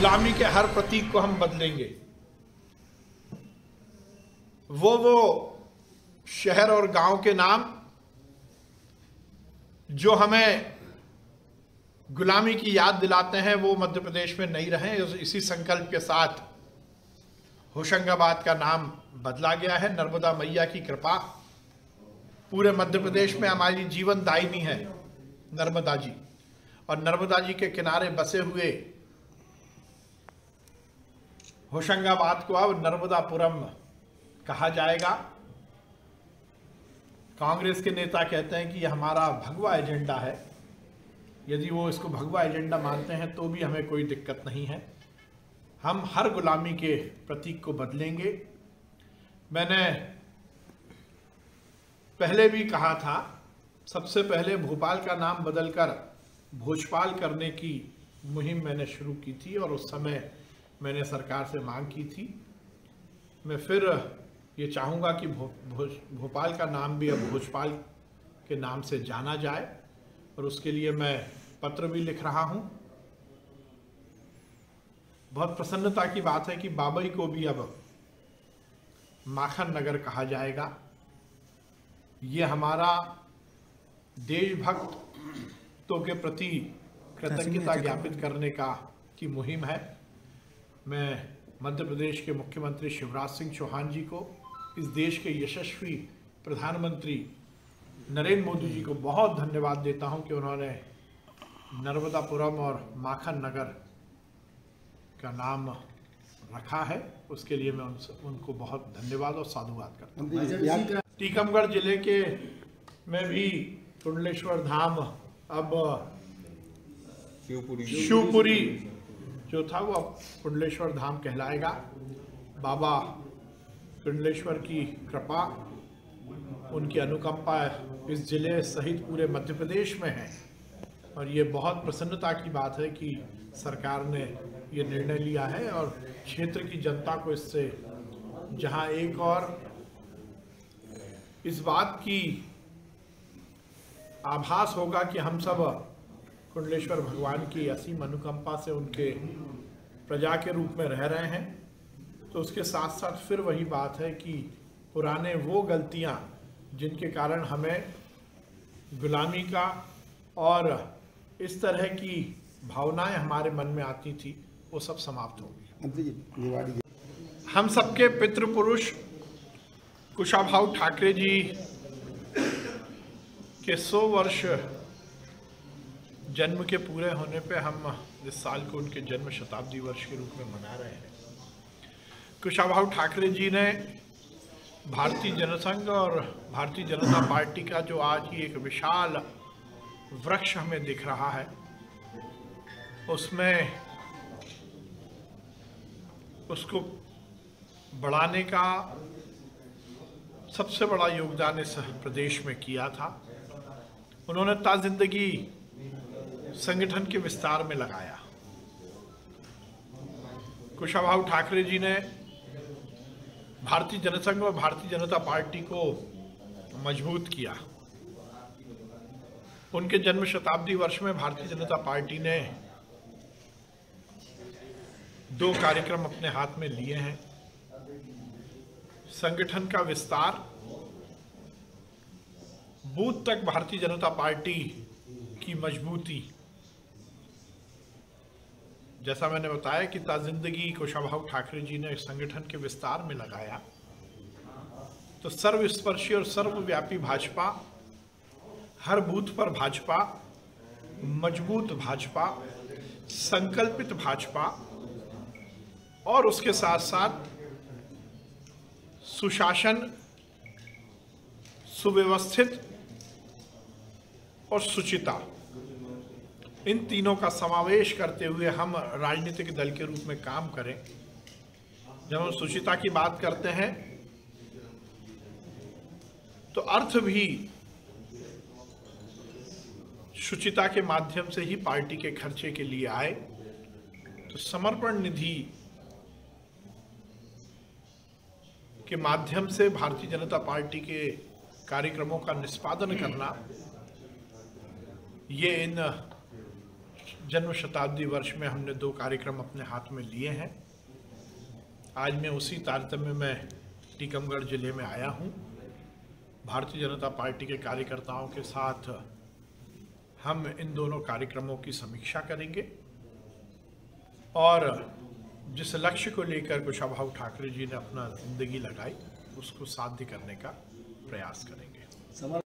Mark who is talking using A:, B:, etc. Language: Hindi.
A: गुलामी के हर प्रतीक को हम बदलेंगे। वो शहर और गांव के नाम जो हमें गुलामी की याद दिलाते हैं वो मध्य प्रदेश में नहीं रहे। इसी संकल्प के साथ होशंगाबाद का नाम बदला गया है। नर्मदा मैया की कृपा पूरे मध्य प्रदेश में हमारी जीवन दायिनी है नर्मदा जी, और नर्मदा जी के किनारे बसे हुए होशंगाबाद को अब नर्मदापुरम कहा जाएगा। कांग्रेस के नेता कहते हैं कि यह हमारा भगवा एजेंडा है। यदि वो इसको भगवा एजेंडा मानते हैं तो भी हमें कोई दिक्कत नहीं है। हम हर गुलामी के प्रतीक को बदलेंगे। मैंने पहले भी कहा था, सबसे पहले भोपाल का नाम बदलकर भोजपाल करने की मुहिम मैंने शुरू की थी और उस समय मैंने सरकार से मांग की थी। मैं फिर ये चाहूँगा कि भोपाल का नाम भी अब भोजपाल के नाम से जाना जाए, और उसके लिए मैं पत्र भी लिख रहा हूँ। बहुत प्रसन्नता की बात है कि बाबई को भी अब माखन नगर कहा जाएगा। ये हमारा देशभक्तों के प्रति कृतज्ञता ज्ञापित करने की मुहिम है। मैं मध्य प्रदेश के मुख्यमंत्री शिवराज सिंह चौहान जी को, इस देश के यशस्वी प्रधानमंत्री नरेंद्र मोदी जी को बहुत धन्यवाद देता हूं कि उन्होंने नर्मदापुरम और माखन नगर का नाम रखा है। उसके लिए मैं उनको बहुत धन्यवाद और साधुवाद करता हूँ। टीकमगढ़ जिले के में भी कुंडलेश्वर धाम अब शिवपुरी जो था वो अब कुंडलेश्वर धाम कहलाएगा। बाबा कुंडलेश्वर की कृपा, उनकी अनुकंपा इस जिले सहित पूरे मध्य प्रदेश में है, और ये बहुत प्रसन्नता की बात है कि सरकार ने ये निर्णय लिया है और क्षेत्र की जनता को इससे जहां एक और इस बात की आभास होगा कि हम सब कुंडलेश्वर भगवान की असीम अनुकंपा से उनके प्रजा के रूप में रह रहे हैं, तो उसके साथ साथ फिर वही बात है कि पुराने वो गलतियां जिनके कारण हमें गुलामी का और इस तरह की भावनाएं हमारे मन में आती थी वो सब समाप्त होंगी। हम सबके पितृ पुरुष कुशाभाऊ ठाकरे जी के 100 वर्ष जन्म के पूरे होने पे हम इस साल को उनके जन्म शताब्दी वर्ष के रूप में मना रहे हैं। कुशाभाऊ ठाकरे जी ने भारतीय जनसंघ और भारतीय जनता पार्टी का जो आज ही एक विशाल वृक्ष हमें दिख रहा है, उसमें उसको बढ़ाने का सबसे बड़ा योगदान इस प्रदेश में किया था। उन्होंने ताज़िंदगी संगठन के विस्तार में लगाया। कुशाभाऊ ठाकरे जी ने भारतीय जनसंघ और भारतीय जनता पार्टी को मजबूत किया। उनके जन्म शताब्दी वर्ष में भारतीय जनता पार्टी ने 2 कार्यक्रम अपने हाथ में लिए हैं। संगठन का विस्तार, बूथ तक भारतीय जनता पार्टी की मजबूती। जैसा मैंने बताया कि ताज़िंदगी कुशाभाऊ ठाकरे जी ने संगठन के विस्तार में लगाया, तो सर्वस्पर्शी और सर्वव्यापी भाजपा, हर बूथ पर भाजपा, मजबूत भाजपा, संकल्पित भाजपा, और उसके साथ साथ सुशासन, सुव्यवस्थित और सुचिता, इन तीनों का समावेश करते हुए हम राजनीतिक दल के रूप में काम करें। जब हम सुचिता की बात करते हैं तो अर्थ भी शुचिता के माध्यम से ही पार्टी के खर्चे के लिए आए। तो समर्पण निधि के माध्यम से भारतीय जनता पार्टी के कार्यक्रमों का निष्पादन करना, ये इन जन्म शताब्दी वर्ष में हमने 2 कार्यक्रम अपने हाथ में लिए हैं। आज मैं उसी तारतम्य में टीकमगढ़ जिले में आया हूं। भारतीय जनता पार्टी के कार्यकर्ताओं के साथ हम इन दोनों कार्यक्रमों की समीक्षा करेंगे और जिस लक्ष्य को लेकर कुशाभाऊ ठाकरे जी ने अपना जिंदगी लगाई उसको साध्य करने का प्रयास करेंगे।